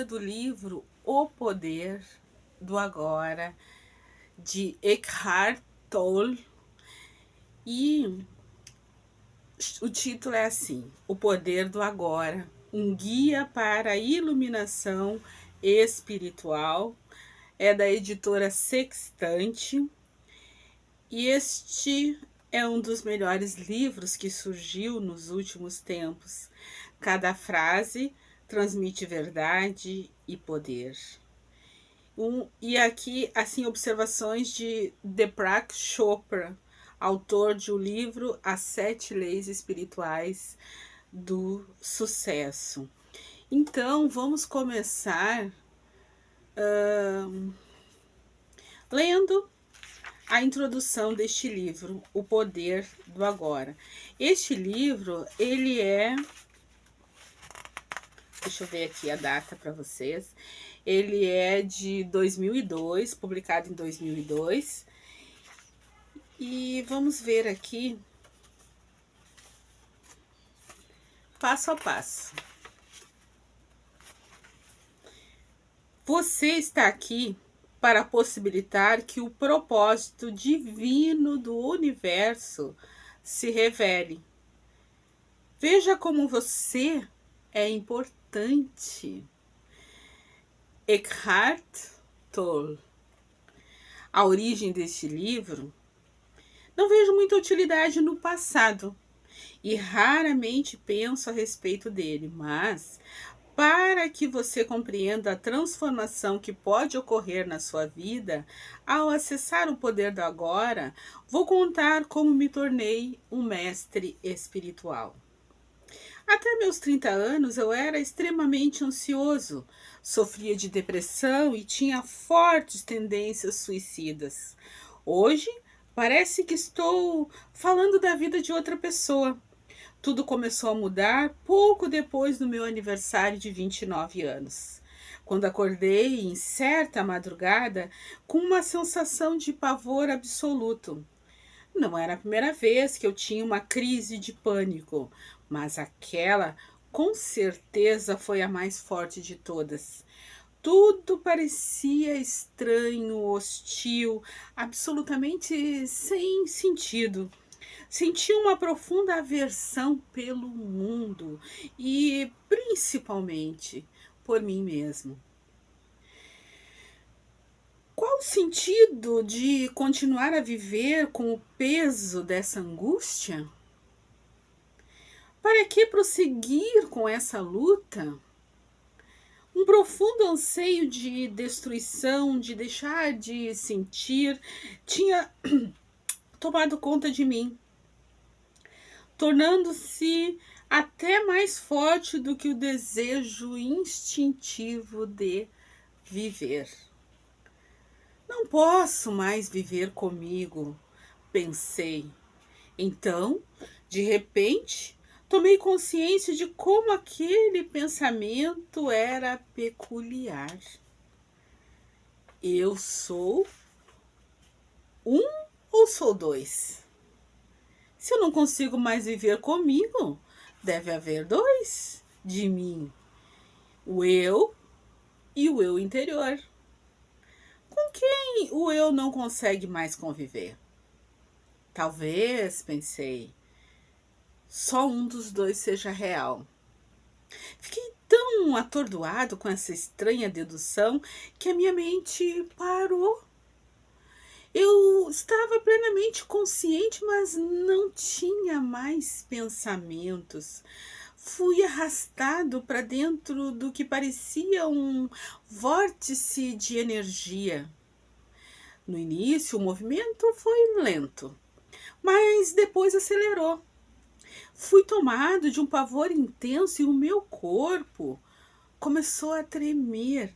do livro O Poder do Agora, de Eckhart Tolle, e o título é assim: O Poder do Agora, um guia para a iluminação espiritual. É da editora Sextante, e este é um dos melhores livros que surgiu nos últimos tempos. Cada frase transmite verdade e poder. E aqui, assim, observações de Deepak Chopra, autor de o livro As 7 Leis Espirituais do Sucesso. Então, vamos começar lendo a introdução deste livro, O Poder do Agora. Este livro, ele é... Deixa eu ver aqui a data para vocês. Ele é de 2002, publicado em 2002. E vamos ver aqui, passo a passo. Você está aqui para possibilitar que o propósito divino do universo se revele. Veja como você é importante. Eckhart Tolle. A origem deste livro: não vejo muita utilidade no passado e raramente penso a respeito dele, mas para que você compreenda a transformação que pode ocorrer na sua vida ao acessar o poder do agora, vou contar como me tornei um mestre espiritual. Até meus 30 anos eu era extremamente ansioso, sofria de depressão e tinha fortes tendências suicidas. Hoje, parece que estou falando da vida de outra pessoa. Tudo começou a mudar pouco depois do meu aniversário de 29 anos, quando acordei em certa madrugada com uma sensação de pavor absoluto. Não era a primeira vez que eu tinha uma crise de pânico, mas aquela, com certeza, foi a mais forte de todas. Tudo parecia estranho, hostil, absolutamente sem sentido. Senti uma profunda aversão pelo mundo e, principalmente, por mim mesmo. Qual o sentido de continuar a viver com o peso dessa angústia? Para que prosseguir com essa luta? Um profundo anseio de destruição, de deixar de sentir, tinha tomado conta de mim, tornando-se até mais forte do que o desejo instintivo de viver. Não posso mais viver comigo, pensei. Então, de repente, tomei consciência de como aquele pensamento era peculiar. Eu sou um ou sou dois? Se eu não consigo mais viver comigo, deve haver dois de mim, o eu e o eu interior. Com quem o eu não consegue mais conviver? Talvez, pensei, só um dos dois seja real. Fiquei tão atordoado com essa estranha dedução que a minha mente parou. Eu estava plenamente consciente, mas não tinha mais pensamentos. Fui arrastado para dentro do que parecia um vórtice de energia. No início, o movimento foi lento, mas depois acelerou. Fui tomado de um pavor intenso e o meu corpo começou a tremer.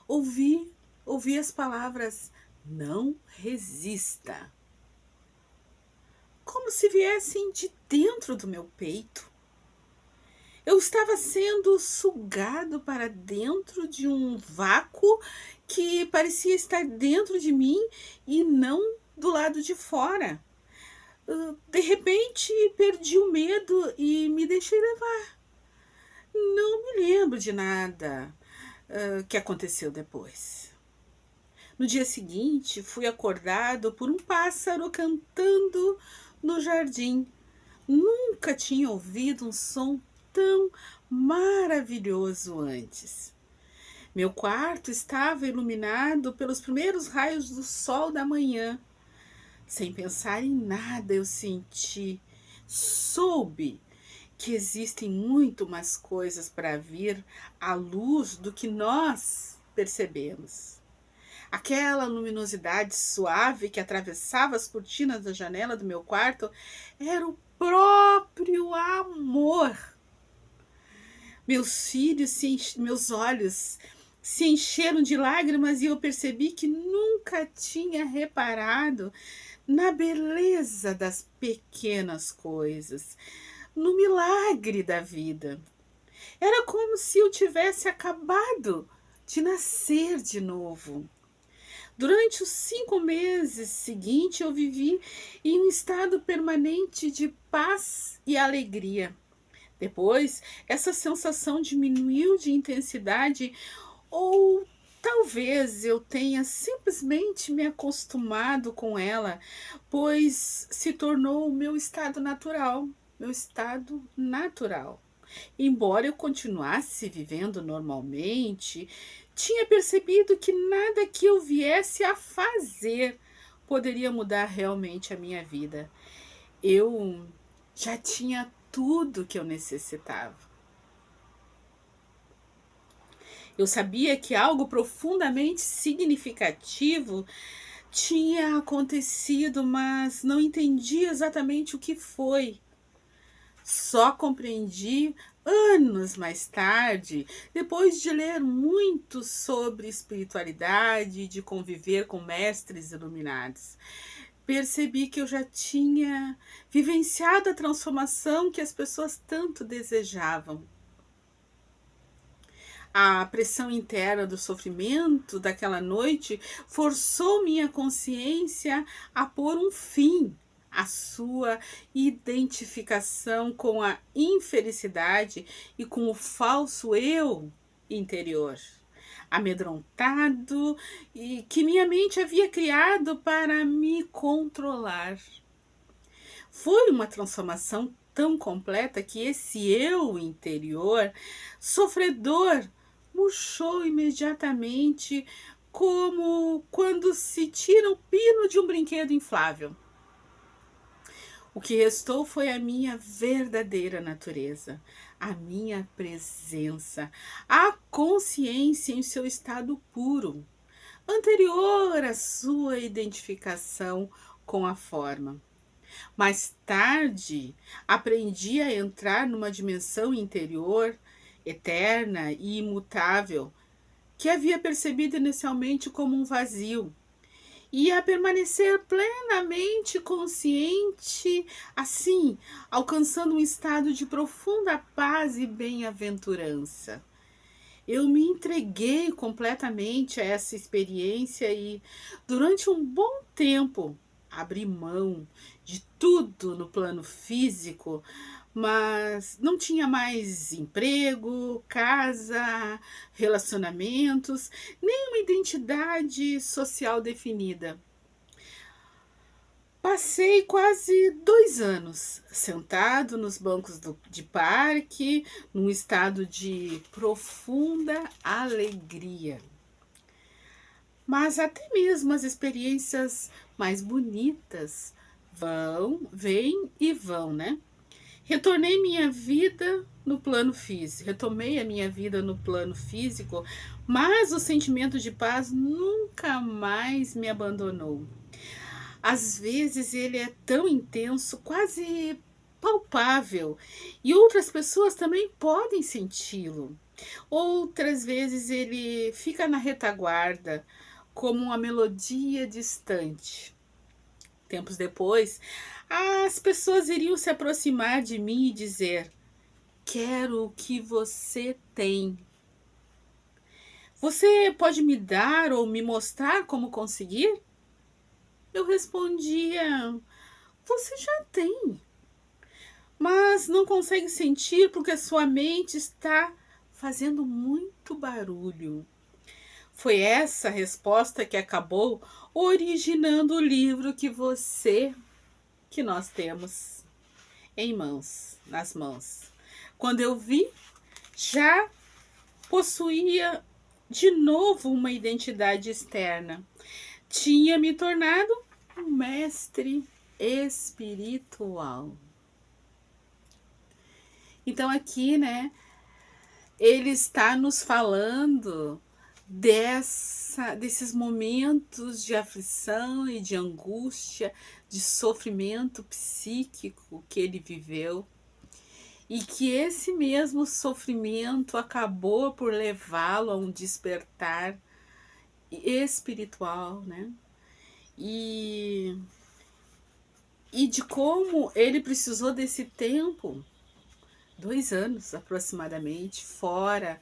Ouvi as palavras: não resista, como se viessem de dentro do meu peito. Eu estava sendo sugado para dentro de um vácuo que parecia estar dentro de mim e não do lado de fora. De repente, perdi o medo e me deixei levar. Não me lembro de nada. que aconteceu depois. No dia seguinte, fui acordado por um pássaro cantando no jardim. Nunca tinha ouvido um som tão maravilhoso antes. Meu quarto estava iluminado pelos primeiros raios do sol da manhã. Sem pensar em nada, eu soube que existem muito mais coisas para vir à luz do que nós percebemos. Aquela luminosidade suave que atravessava as cortinas da janela do meu quarto era o próprio amor. Meus olhos se encheram de lágrimas e eu percebi que nunca tinha reparado na beleza das pequenas coisas, no milagre da vida. Era como se eu tivesse acabado de nascer de novo. Durante os 5 meses seguintes, eu vivi em um estado permanente de paz e alegria. Depois, essa sensação diminuiu de intensidade, ou talvez eu tenha simplesmente me acostumado com ela, pois se tornou o meu estado natural, meu estado natural. Embora eu continuasse vivendo normalmente, tinha percebido que nada que eu viesse a fazer poderia mudar realmente a minha vida. Eu já tinha tudo que eu necessitava. Eu sabia que algo profundamente significativo tinha acontecido, mas não entendia exatamente o que foi. Só compreendi anos mais tarde, depois de ler muito sobre espiritualidade e de conviver com mestres iluminados. Percebi que eu já tinha vivenciado a transformação que as pessoas tanto desejavam. A pressão interna do sofrimento daquela noite forçou minha consciência a pôr um fim à sua identificação com a infelicidade e com o falso eu interior, amedrontado e que minha mente havia criado para me controlar. Foi uma transformação tão completa que esse eu interior, sofredor, murchou imediatamente, como quando se tira o pino de um brinquedo inflável. O que restou foi a minha verdadeira natureza, a minha presença, a consciência em seu estado puro, anterior à sua identificação com a forma. Mais tarde, aprendi a entrar numa dimensão interior, eterna e imutável, que havia percebido inicialmente como um vazio, e a permanecer plenamente consciente, assim, alcançando um estado de profunda paz e bem-aventurança. Eu me entreguei completamente a essa experiência e, durante um bom tempo, abri mão de tudo no plano físico, mas não tinha mais emprego, casa, relacionamentos, nem uma identidade social definida. Passei quase 2 anos sentado nos bancos de parque, num estado de profunda alegria. Mas até mesmo as experiências mais bonitas vêm e vão, né? Retomei a minha vida no plano físico, mas o sentimento de paz nunca mais me abandonou. Às vezes ele é tão intenso, quase palpável, e outras pessoas também podem senti-lo. Outras vezes ele fica na retaguarda, como uma melodia distante. Tempos depois, as pessoas iriam se aproximar de mim e dizer: quero o que você tem. Você pode me dar ou me mostrar como conseguir? Eu respondia: você já tem, mas não consegue sentir porque sua mente está fazendo muito barulho. Foi essa resposta que acabou originando o livro que nós temos nas mãos. Quando eu vi, já possuía de novo uma identidade externa. Tinha me tornado um mestre espiritual. Então aqui, né, ele está nos falando desses momentos de aflição e de angústia, de sofrimento psíquico que ele viveu, e que esse mesmo sofrimento acabou por levá-lo a um despertar espiritual, né? E de como ele precisou desse tempo, 2 anos aproximadamente, fora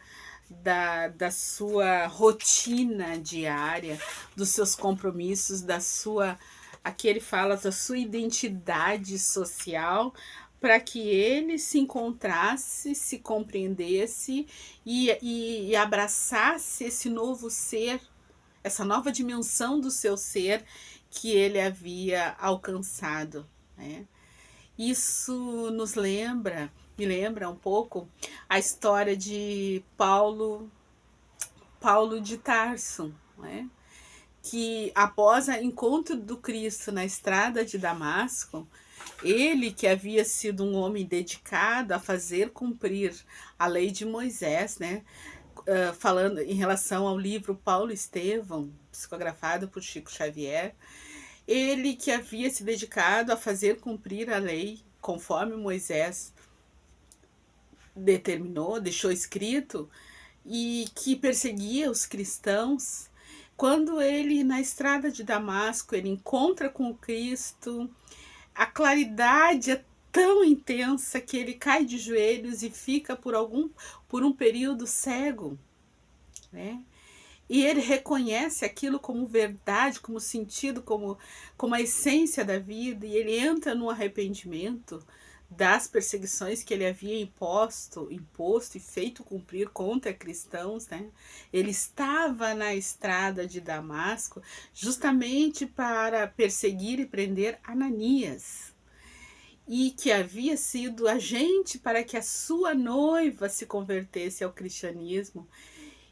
da sua rotina diária, dos seus compromissos, aqui ele fala da sua identidade social, para que ele se encontrasse, se compreendesse e abraçasse esse novo ser, essa nova dimensão do seu ser que ele havia alcançado, né? Isso me lembra um pouco a história de Paulo de Tarso, né? Que após o encontro do Cristo na estrada de Damasco, ele, que havia sido um homem dedicado a fazer cumprir a lei de Moisés, né? Falando em relação ao livro Paulo Estevão, psicografado por Chico Xavier, ele que havia se dedicado a fazer cumprir a lei conforme Moisés determinou, deixou escrito, e que perseguia os cristãos, quando ele, na estrada de Damasco, ele encontra com o Cristo, a claridade é tão intensa que ele cai de joelhos e fica por um período cego, né? E ele reconhece aquilo como verdade, como sentido, como a essência da vida, e ele entra no arrependimento das perseguições que ele havia imposto e feito cumprir contra cristãos, né? Ele estava na estrada de Damasco justamente para perseguir e prender Ananias, e que havia sido agente para que a sua noiva se convertesse ao cristianismo.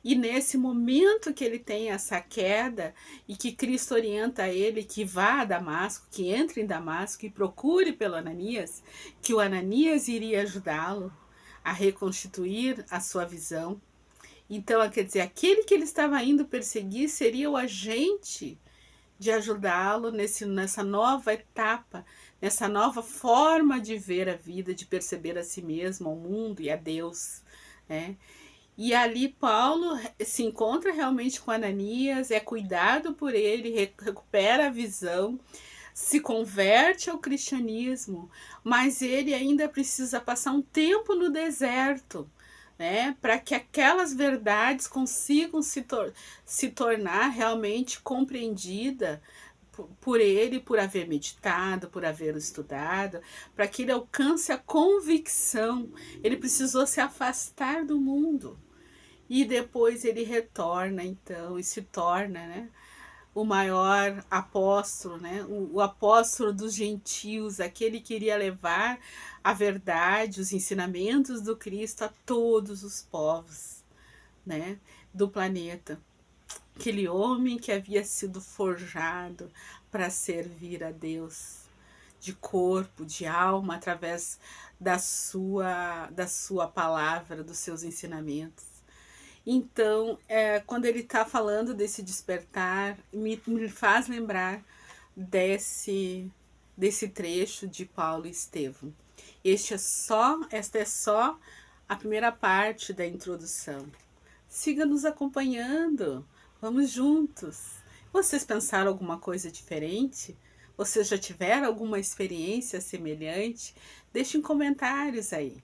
E nesse momento que ele tem essa queda e que Cristo orienta ele que vá a Damasco, que entre em Damasco e procure pelo Ananias, que o Ananias iria ajudá-lo a reconstituir a sua visão. Então, quer dizer, aquele que ele estava indo perseguir seria o agente de ajudá-lo nessa nova etapa, nessa nova forma de ver a vida, de perceber a si mesmo, ao mundo e a Deus, né? E ali Paulo se encontra realmente com Ananias, é cuidado por ele, recupera a visão, se converte ao cristianismo, mas ele ainda precisa passar um tempo no deserto, né, para que aquelas verdades consigam se tornar realmente compreendida por ele, por haver meditado, por haver estudado, para que ele alcance a convicção. Ele precisou se afastar do mundo. E depois ele retorna, então, e se torna, né, o maior apóstolo, né, o apóstolo dos gentios, aquele que iria levar a verdade, os ensinamentos do Cristo a todos os povos, né, do planeta. Aquele homem que havia sido forjado para servir a Deus, de corpo, de alma, através da sua palavra, dos seus ensinamentos. Então, quando ele está falando desse despertar, me faz lembrar desse trecho de Paulo e Estevão. Esta é só a primeira parte da introdução. Siga nos acompanhando, vamos juntos. Vocês pensaram alguma coisa diferente? Vocês já tiveram alguma experiência semelhante? Deixem comentários aí.